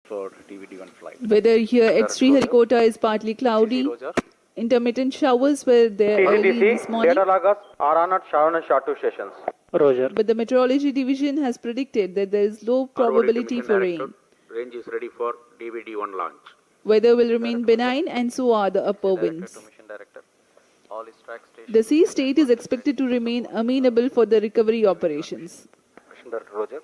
for DVD1 flight. Weather here at Sriharikota is partly cloudy. Intermittent showers were there early this morning. Data loggers are on at Sharon and Shatu sessions. Roger. But the meteorology division has predicted that there is low probability for rain. Range is ready for DVD1 launch. Weather will remain benign and so are the upper winds. Mission Director. All is track station. The sea state is expected to remain amenable for the recovery operations. Mission Director Roger.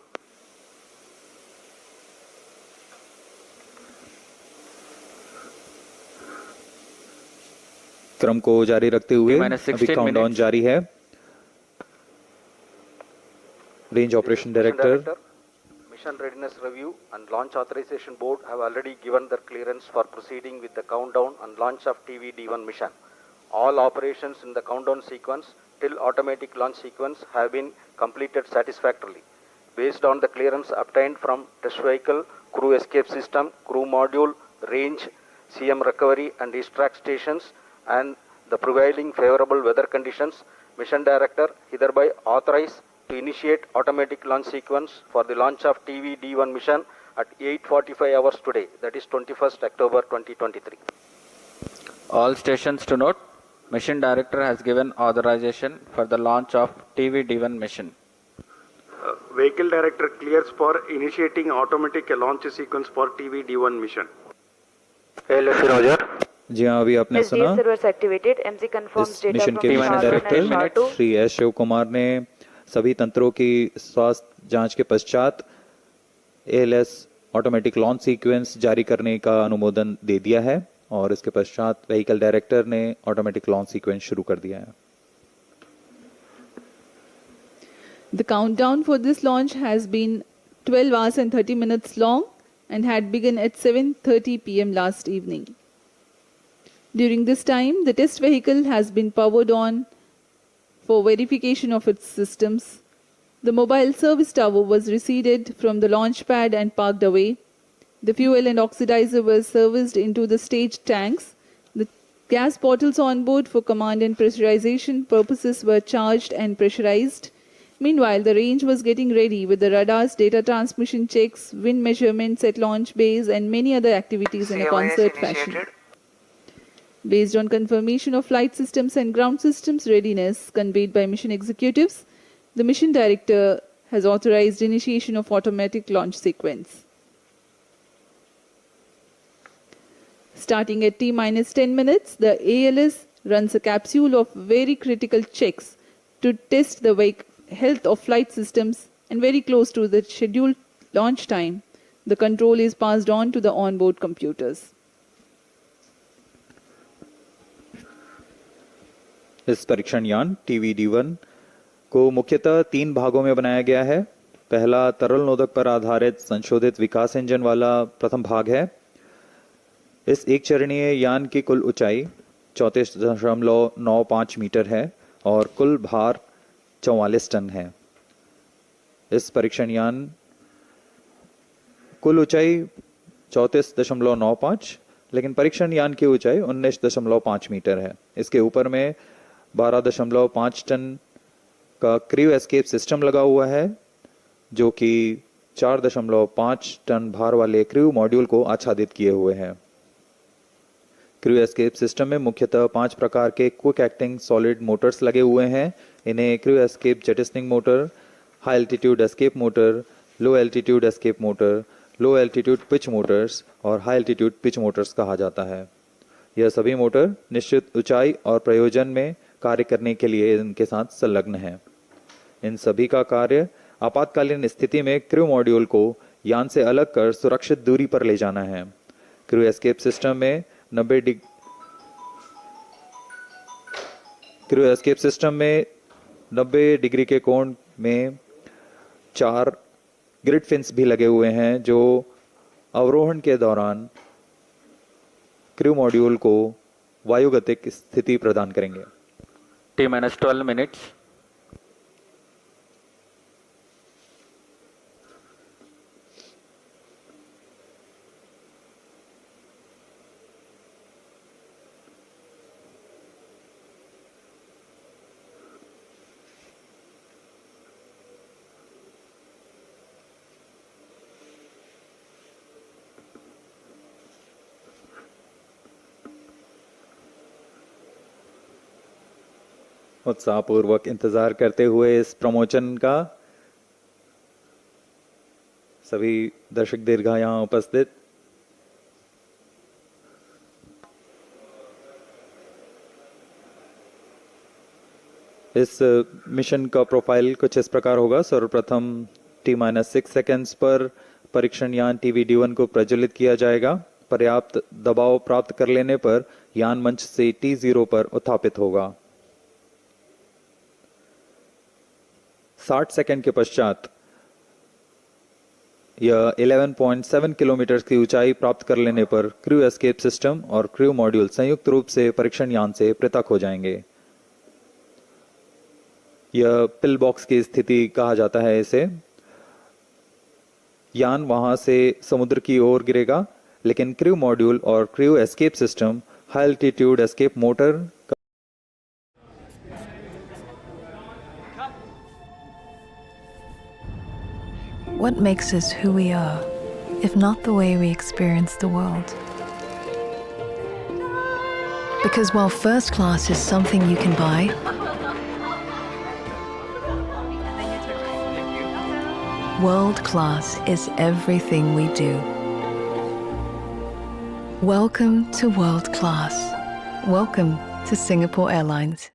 क्रम को जारी रखते हुए अभी countdown जारी है. Range operation director. Mission Readiness Review and Launch Authorization Board have already given their clearance for proceeding with the countdown and launch of TVD1 mission. All operations in the countdown sequence till automatic launch sequence have been completed satisfactorily. Based on the clearance obtained from test vehicle, crew escape system, crew module, range, CM recovery and distract stations and the prevailing favorable weather conditions, Mission Director hereby authorize to initiate automatic launch sequence for the launch of TVD1 mission at 8:45 hours today, that is 21st October 2023. All stations to note, Mission Director has given authorization for the launch of TVD1 mission. Vehicle Director clears for initiating automatic launch sequence for TVD1 mission. ALSC Roger. जी हाँ, अभी आपने सुना इस mission के mission director Shri S Shiv Kumar ने सभी तंत्रों की स्वास्थ्य जांच के पश्चात एएलएस ऑटोमेटिक लॉन्च सीक्वेंस जारी करने का अनुमोदन दे दिया है और इसके पश्चात व्हीकल डायरेक्टर ने ऑटोमेटिक लॉन्च सीक्वेंस शुरू कर दिया है. The countdown for this launch has been 12 hours and 30 minutes long and had begun at 7:30 p.m. last evening. During this time, the test vehicle has been powered on for verification of its systems. The mobile service tower was receded from the launch pad and parked away. The fuel and oxidizer were serviced into the stage tanks. The gas bottles on board for command and pressurization purposes were charged and pressurized. Meanwhile, the range was getting ready with the radars, data transmission checks, wind measurements at launch bays and many other activities in a concert fashion. Based on confirmation of flight systems and ground systems readiness conveyed by mission executives, the mission director has authorized initiation of automatic launch sequence. Starting at T-10 minutes, the ALS runs a capsule of very critical checks to test the health of flight systems, and very close to the scheduled launch time, the control is passed on to the onboard computers. इस परीक्षण यान TVD1 को मुख्यतः 3 भागों में बनाया गया है. पहला तरल नोदक पर आधारित संशोधित विकास इंजन वाला प्रथम भाग है. इस एक चरणीय यान की कुल ऊंचाई 34.95 मीटर है और कुल भार 44 टन है. इस परीक्षण यान कुल ऊंचाई 34.95 लेकिन परीक्षण यान की ऊंचाई 19.5 मीटर है. इसके ऊपर में 12.5 टन का क्रू एस्केप सिस्टम लगा हुआ है जो कि 4.5 टन भार वाले क्रू मॉड्यूल को आच्छादित किए हुए हैं. क्रू एस्केप सिस्टम में मुख्यतः 5 प्रकार के क्विक एक्टिंग सॉलिड मोटर्स लगे हुए हैं. इन्हें crew escape jettisoning motor, high altitude escape motor, low altitude escape motor, low altitude pitch motors और हाई एल्टीट्यूड पिच मोटर्स कहा जाता है. यह सभी मोटर निश्चित ऊंचाई और प्रयोजन में कार्य करने के लिए इनके साथ संलग्न हैं. इन सभी का कार्य आपातकालीन स्थिति में क्रू मॉड्यूल को यान से अलग कर सुरक्षित दूरी पर ले जाना है. क्रू एस्केप सिस्टम में 90 डिग्री के कोण में 4 ग्रिड फिन्स भी लगे हुए हैं जो अवरोहण के दौरान क्रू मॉड्यूल को वायुगतिक स्थिति प्रदान करेंगे. T-12 minutes. उत्साहपूर्वक इंतजार करते हुए इस प्रमोशन का सभी दर्शक दीर्घा यहाँ उपस्थित। इस मिशन का प्रोफाइल कुछ इस प्रकार होगा। सर्वप्रथम T-6 सेकेंड्स पर परीक्षण यान TVD-1 को प्रज्वलित किया जाएगा। पर्याप्त दबाव प्राप्त कर लेने पर यान मंच से T0 पर उत्थापित होगा। 60 सेकंड के पश्चात यह 11.7 किलोमीटर की ऊंचाई प्राप्त कर लेने पर क्रू एस्केप सिस्टम और क्रू मॉड्यूल संयुक्त रूप से परीक्षण यान से पृथक हो जाएंगे। यह पिल बॉक्स की स्थिति कहा जाता है इसे। यान वहां से समुद्र की ओर गिरेगा, लेकिन क्रू मॉड्यूल और crew escape system high altitude escape motor What makes us who we are, if not the way we experience the world? Because while first class is something you can buy, world class is everything we do. Welcome to world class. Welcome to Singapore Airlines.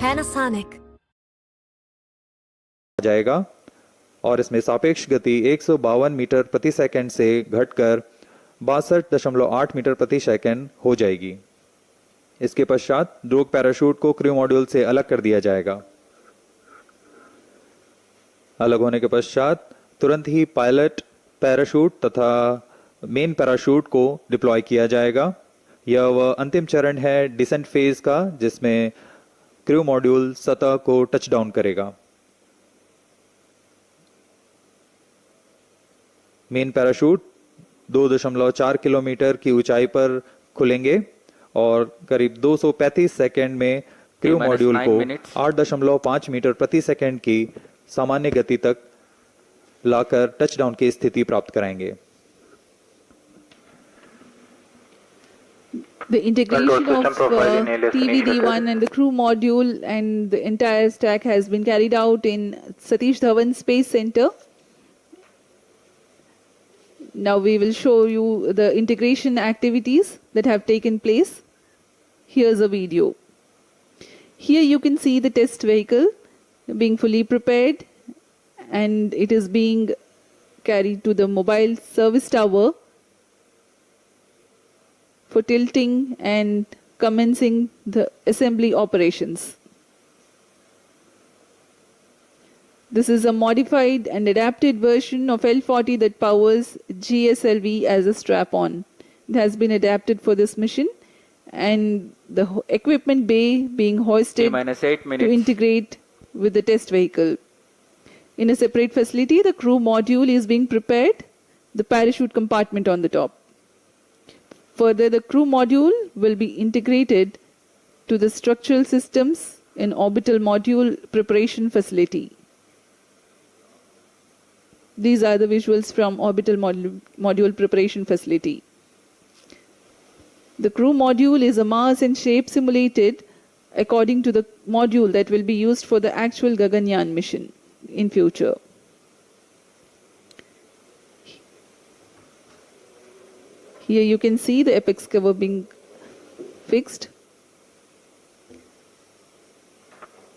Panasonic. जाएगा और इसमें सापेक्ष गति 152 metre प्रति second से घटकर 62.8 metre प्रति second हो जाएगी। इसके पश्चात ड्रोग पैराशूट को क्रू मॉड्यूल से अलग कर दिया जाएगा। अलग होने के पश्चात तुरंत ही पायलट पैराशूट तथा मेन पैराशूट को डिप्लॉय किया जाएगा। यह वह अंतिम चरण है डिसेंट फेज का, जिसमें क्रू मॉड्यूल सतह को टच डाउन करेगा। मेन पैराशूट 2.4 किलोमीटर की ऊंचाई पर खुलेंगे और करीब 235 सेकंड में क्रू मॉड्यूल को 8.5 मीटर प्रति सेकंड की सामान्य गति तक लाकर टच डाउन की स्थिति प्राप्त कराएंगे। The integration of TVD-1 and the crew module and the entire stack has been carried out in Satish Dhawan Space Center. Now we will show you the integration activities that have taken place. Here's a video. Here you can see the test vehicle being fully prepared, and it is being carried to the mobile service tower for tilting and commencing the assembly operations. This is a modified and adapted version of L40 that powers GSLV as a strap-on. It has been adapted for this mission, and the equipment bay being hoisted to integrate with the test vehicle. In a separate facility, the crew module is being prepared, the parachute compartment on the top. Further, the crew module will be integrated to the structural systems in orbital module preparation facility. These are the visuals from orbital module preparation facility. The crew module is a mass and shape simulated according to the module that will be used for the actual Gaganyaan mission in future. Here you can see the apex cover being fixed.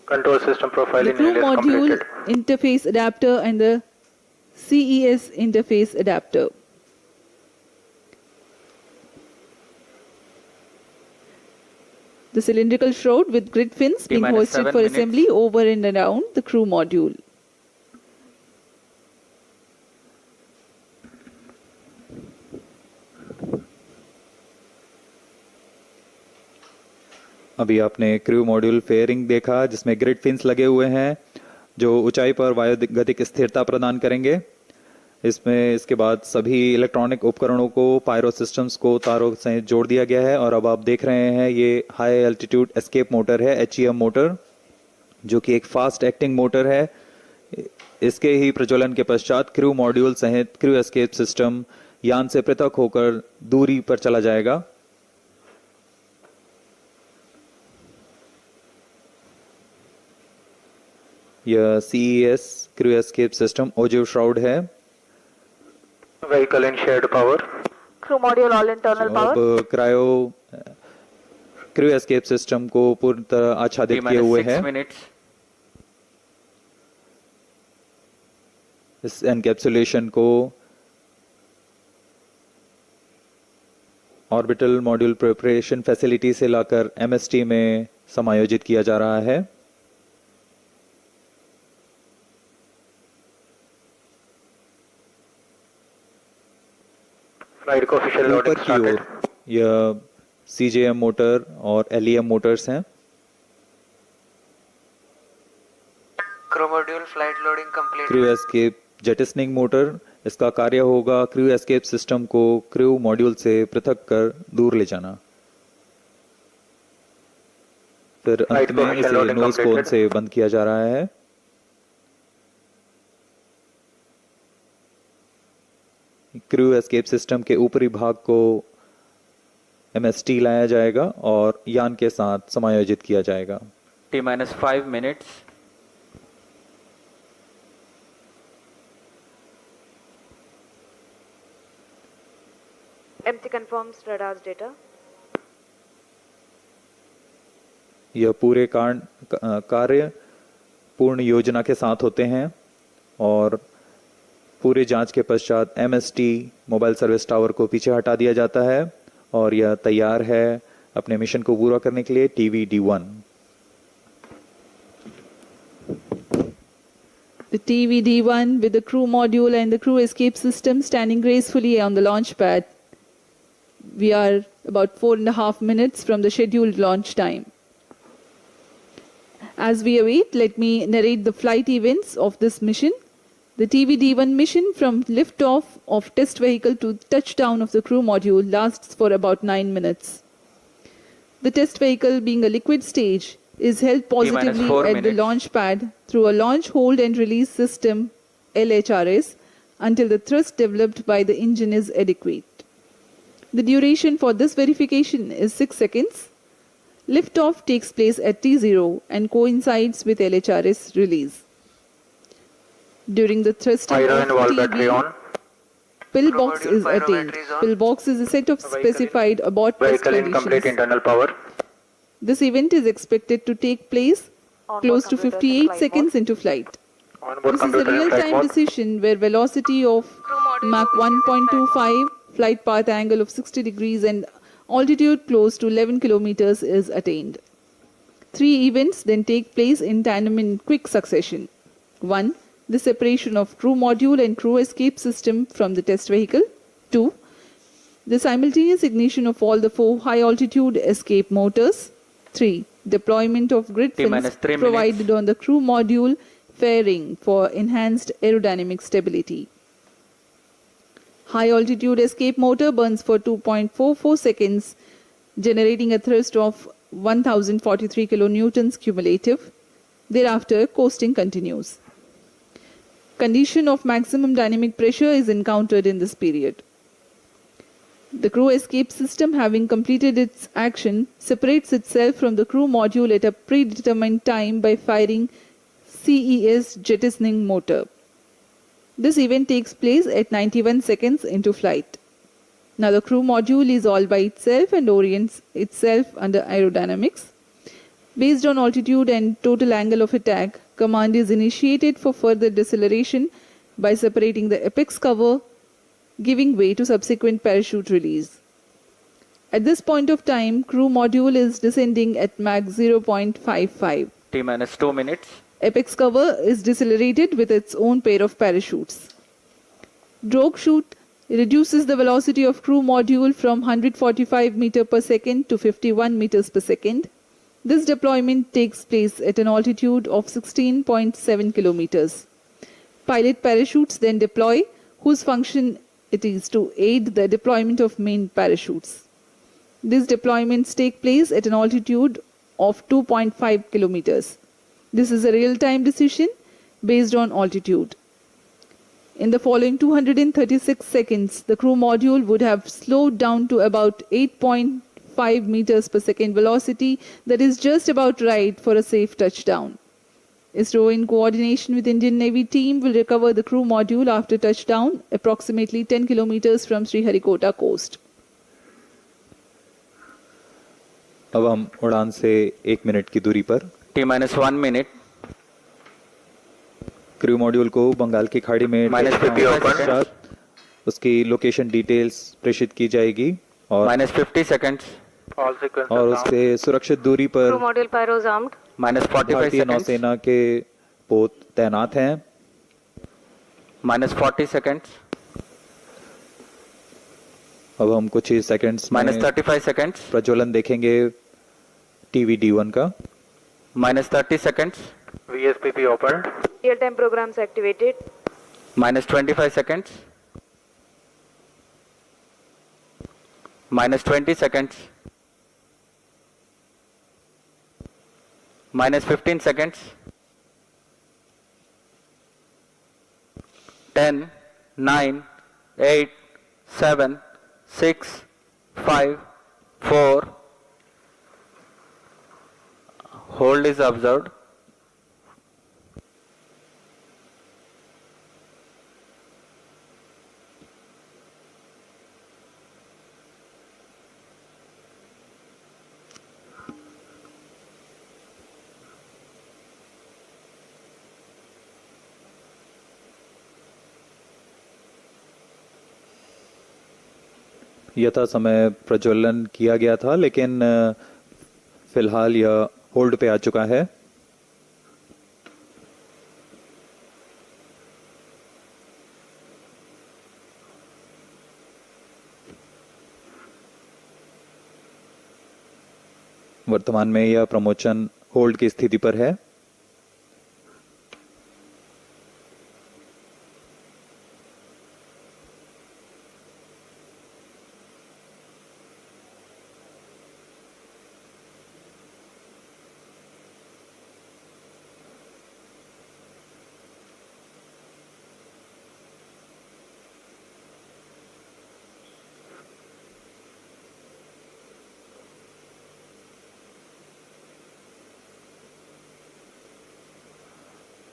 Control system profiling The crew is module, completed. interface adapter and the CES interface adapter. The cylindrical shroud with grid fins being hoisted for assembly over and around the crew module. अभी आपने crew module fairing देखा जिसमें grid fins लगे हुए हैं जो ऊंचाई पर वायुगतिक स्थिरता प्रदान करेंगे। इसमें इसके बाद सभी इलेक्ट्रॉनिक उपकरणों को पायरो सिस्टम्स को तारों से जोड़ दिया गया है और अब आप देख रहे हैं ये हाई एल्टीट्यूड एस्केप मोटर है, HEM मोटर, जो कि एक फास्ट एक्टिंग मोटर है। इसके ही प्रज्वलन के पश्चात क्रू मॉड्यूल सहित क्रू एस्केप सिस्टम यान से पृथक होकर दूरी पर चला जाएगा। यह CES crew escape system ogive shroud है। Vehicle in shared power. Crew module all internal power. अब क्रू एस्केप सिस्टम को पूरी तरह आच्छादित किए हुए हैं। 6 minutes. इस एनकैप्सुलेशन को ऑर्बिटल मॉड्यूल प्रिपरेशन फैसिलिटी से लाकर MST में समायोजित किया जा रहा है। Flight coefficient ऊपर loading की started. ओर यह CJM मोटर और LEM मोटर्स हैं। Crew module flight loading complete. Crew escape jettisoning motor, इसका कार्य होगा क्रू एस्केप सिस्टम को क्रू मॉड्यूल से पृथक कर दूर ले जाना। फिर अंत में इसे नोज कोन से बंद किया जा रहा है। क्रू एस्केप सिस्टम के ऊपरी भाग को MST लाया जाएगा और यान के साथ समायोजित किया जाएगा। T-5 minutes. MT confirms radar's data. यह पूरे कार्य पूर्ण योजना के साथ होते हैं और पूरे जांच के पश्चात MST मोबाइल सर्विस टावर को पीछे हटा दिया जाता है और यह तैयार है अपने मिशन को पूरा करने के लिए TVD-1। The TVD-1 with the crew module and the crew escape system standing gracefully on the launch pad. We are about 4.5 minutes from the scheduled launch time. As we await, let me narrate the flight events of this mission. The TVD-1 mission from liftoff of test vehicle to touchdown of the crew module lasts for about 9 minutes. The test vehicle, being a liquid stage, is held positively T-4 at the minutes. launch pad through a launch hold and release system LHRS until the thrust developed by the engine is adequate. The duration for this verification is 6 seconds. Liftoff takes place at T0 and coincides with LHRS release. During the thrusting Pyro of and wall battery TB, on. pillbox Module is pyro attained. battery is on. Pillbox is a set of specified abort test Vehicle in complete conditions. internal power. This event is expected to take place Onboard close to computer 58 flight seconds mode. into flight. Onboard This is a computer in flight real-time mode. decision where velocity of Mach 1.25, flight path angle of 60 degrees and altitude close to 11 kilometers is attained. 3 events then take place in tandem in quick succession. 1. The separation of crew module and crew escape system from the test vehicle. 2. The simultaneous ignition of all the 4 high-altitude escape motors. 3. Deployment of grid fins T-3 provided minutes. on the crew module fairing for enhanced aerodynamic stability. High-altitude escape motor burns for 2.44 seconds, generating a thrust of 1043 kilonewtons cumulative. Thereafter, coasting continues. Condition of maximum dynamic pressure is encountered in this period. The crew escape system, having completed its action, separates itself from the crew module at a predetermined time by firing CES jettisoning motor. This event takes place at 91 seconds into flight. Now the crew module is all by itself and orients itself under aerodynamics. Based on altitude and total angle of attack, command is initiated for further deceleration by separating the apex cover, giving way to subsequent parachute release. At this point of time, crew module is descending at Mach 0.55. T-2 minutes. Apex cover is decelerated with its own pair of parachutes. Drogue chute reduces the velocity of crew module from 145 meter per second to 51 meters per second. This deployment takes place at an altitude of 16.7 kilometers. Pilot parachutes then deploy, whose function it is to aid the deployment of main parachutes. These deployments take place at an altitude of 2.5 kilometers. This is a real-time decision based on altitude. In the following 236 seconds, the crew module would have slowed down to about 8.5 meters per second velocity, that is just about right for a safe touchdown. ISRO, in coordination with Indian Navy team, will recover the crew module after touchdown, approximately 10 kilometers from Sriharikota coast. अब हम उड़ान से 1 minute की दूरी पर T-1 minute. Crew module को बंगाल की खाड़ी में -50 open. उसकी लोकेशन डिटेल्स प्रेषित की जाएगी और -50 seconds. All sequences और armed. उससे सुरक्षित दूरी पर Crew module pyros armed. -45 भारतीय seconds. नौसेना के पोत तैनात हैं. -40 seconds. अब हम कुछ ही सेकंड्स में -35 seconds. प्रज्वलन देखेंगे टीवी D1 का. -30 seconds. VSPP opened. Real-time programs activated. -25 seconds. -20 seconds. -15 seconds. 10, 9, 8, 7, 6, 5, 4. Hold is observed. यथा समय प्रज्वलन किया गया था, लेकिन फिलहाल यह होल्ड पे आ चुका है. वर्तमान में यह प्रमोशन होल्ड की स्थिति पर है.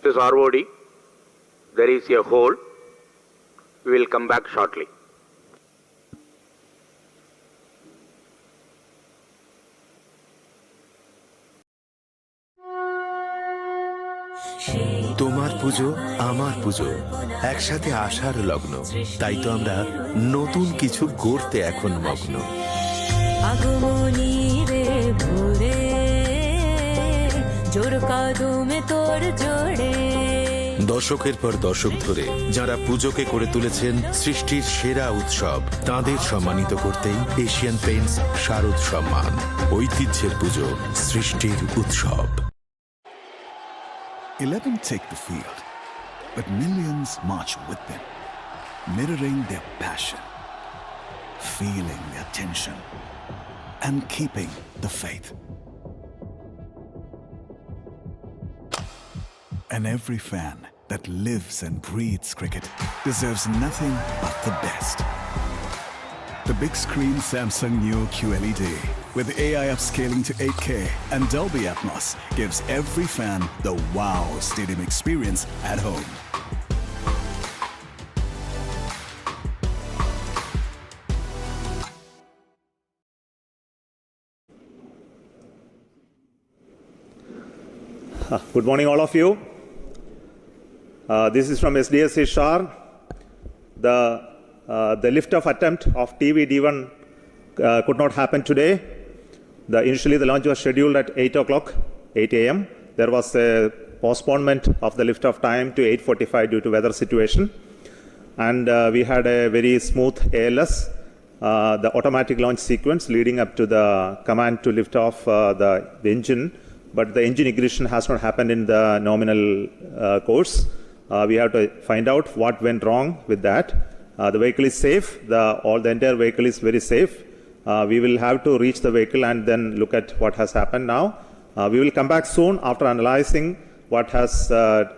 This is ROD. There is a hole. We will come back shortly. তোমার পুজো আমার পুজো একসাথে আসার লগ্ন, তাই তো আমরা নতুন কিছু গড়তে এখন মগ্ন। দশকের পর দশক ধরে যারা পুজোকে করে তুলেছেন সৃষ্টির সেরা উৎসব, তাদের সম্মানিত করতেই এশিয়ান পেইন্টস শারদ সম্মান। ঐতিহ্যের পুজো, সৃষ্টির উৎসব। 11 take the field, but millions march with them, mirroring their passion, feeling their tension, and keeping the faith. And every fan that lives and breathes cricket deserves nothing but the best. The big screen Samsung Neo QLED with AI upscaling to 8K and Dolby Atmos gives every fan the wow stadium experience at home. Good morning, all of you. This is from SDS Ishar. The lift-off attempt of TV-D1 could not happen today. Initially, the launch was scheduled at 8 o'clock, 8 a.m. There was a postponement of the lift-off time to 8:45 due to weather situation. And we had a very smooth ALS the automatic launch sequence leading up to the command to lift off the engine, but the engine ignition has not happened in the nominal course. We have to find out what went wrong with that. The vehicle is safe. The entire vehicle is very safe. We will have to reach the vehicle and then look at what has happened now. We will come back soon after analyzing what has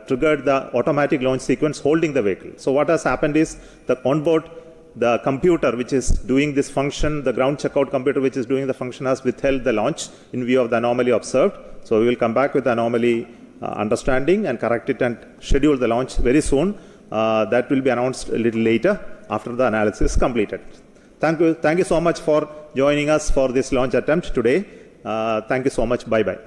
triggered the automatic launch sequence holding the vehicle. So what has happened is the onboard, the computer which is doing this function, the ground checkout computer which is doing the function has withheld the launch in view of the anomaly observed. So we will come back with the anomaly understanding and correct it and schedule the launch very soon. That will be announced a little later after the analysis is completed. Thank you so much for joining us for this launch attempt today. Thank you so much. Bye-bye.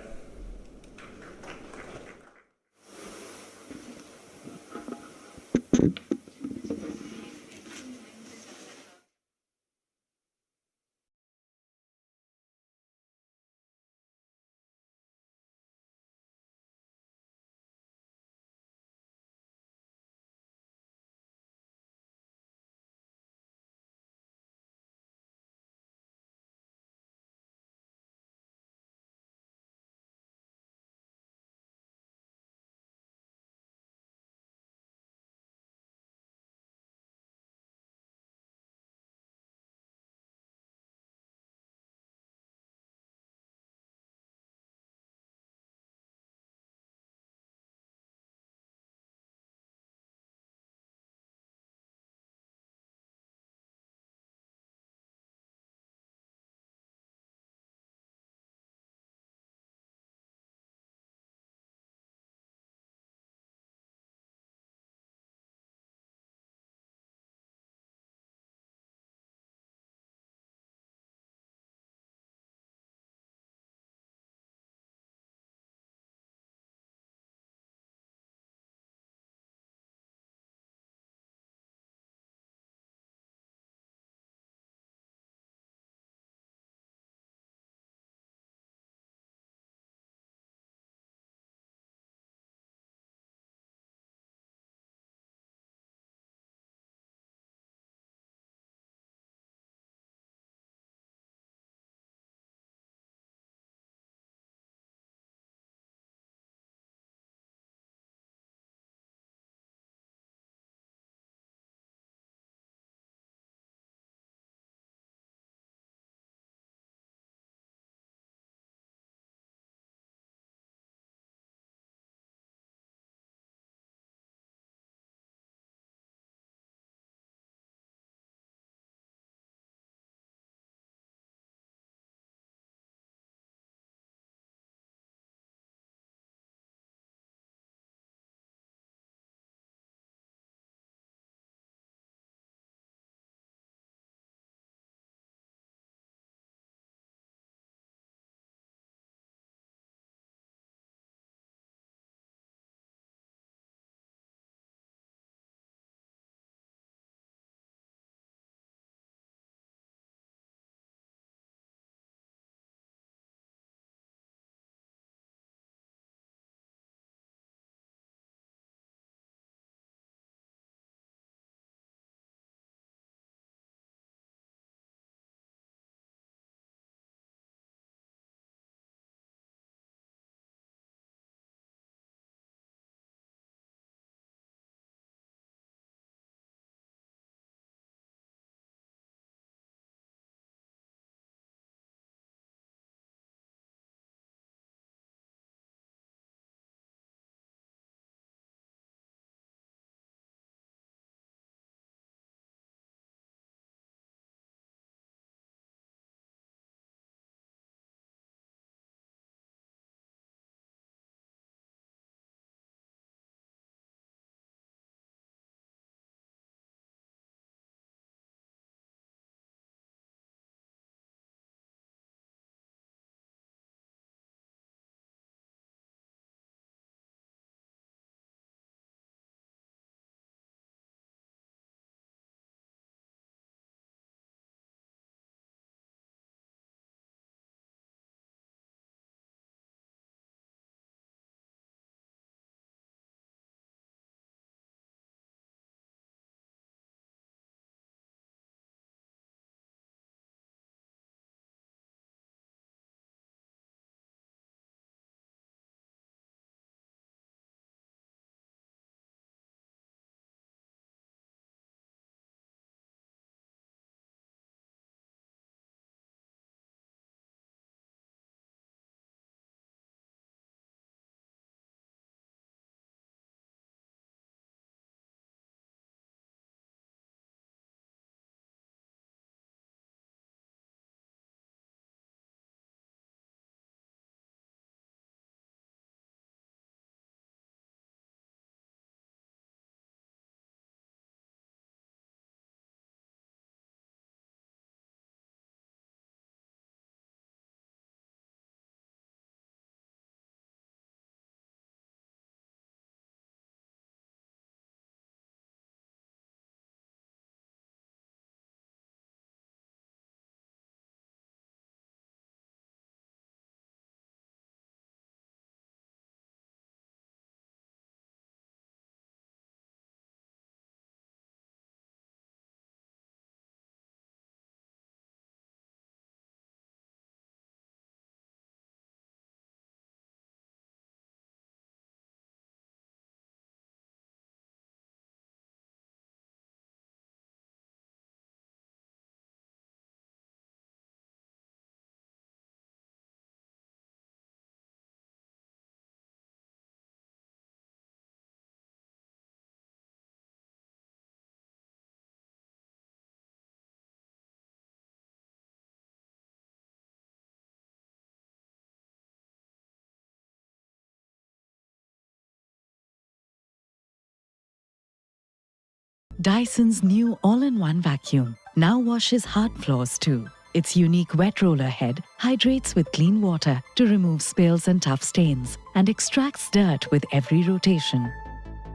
Dyson's new all-in-one vacuum now washes hard floors too. Its unique wet roller head hydrates with clean water to remove spills and tough stains and extracts dirt with every rotation.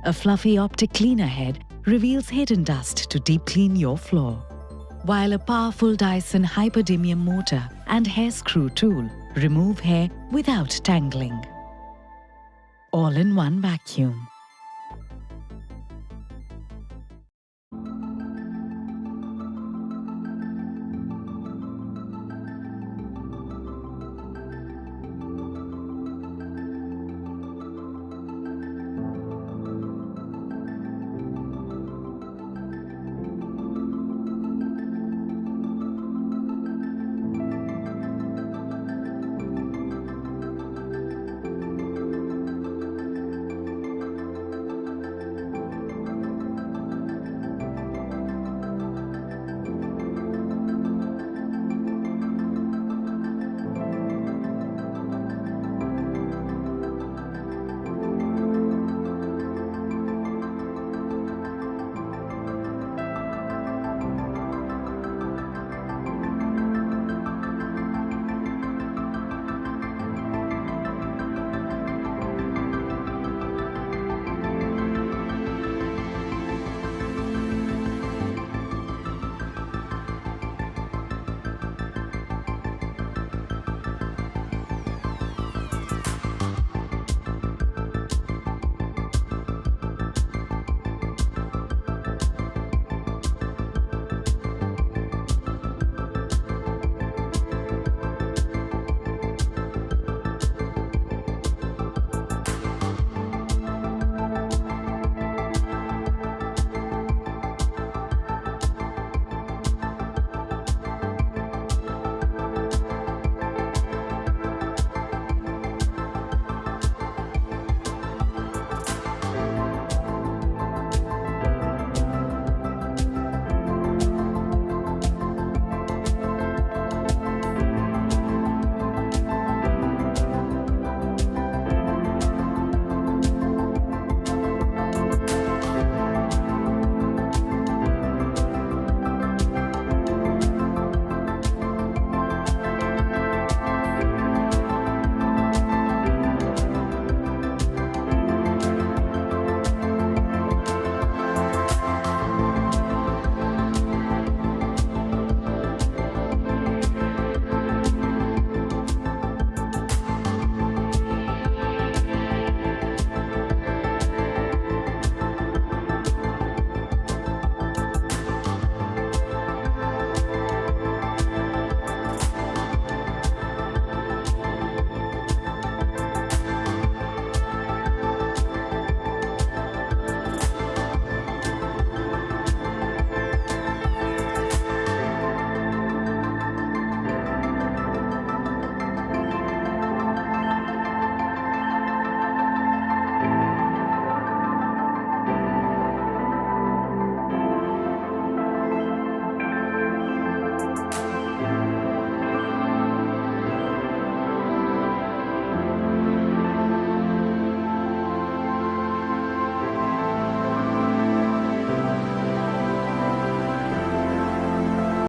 A fluffy optic cleaner head reveals hidden dust to deep clean your floor, while a powerful Dyson hyperdymium motor and hair screw tool remove hair without tangling. All-in-one vacuum.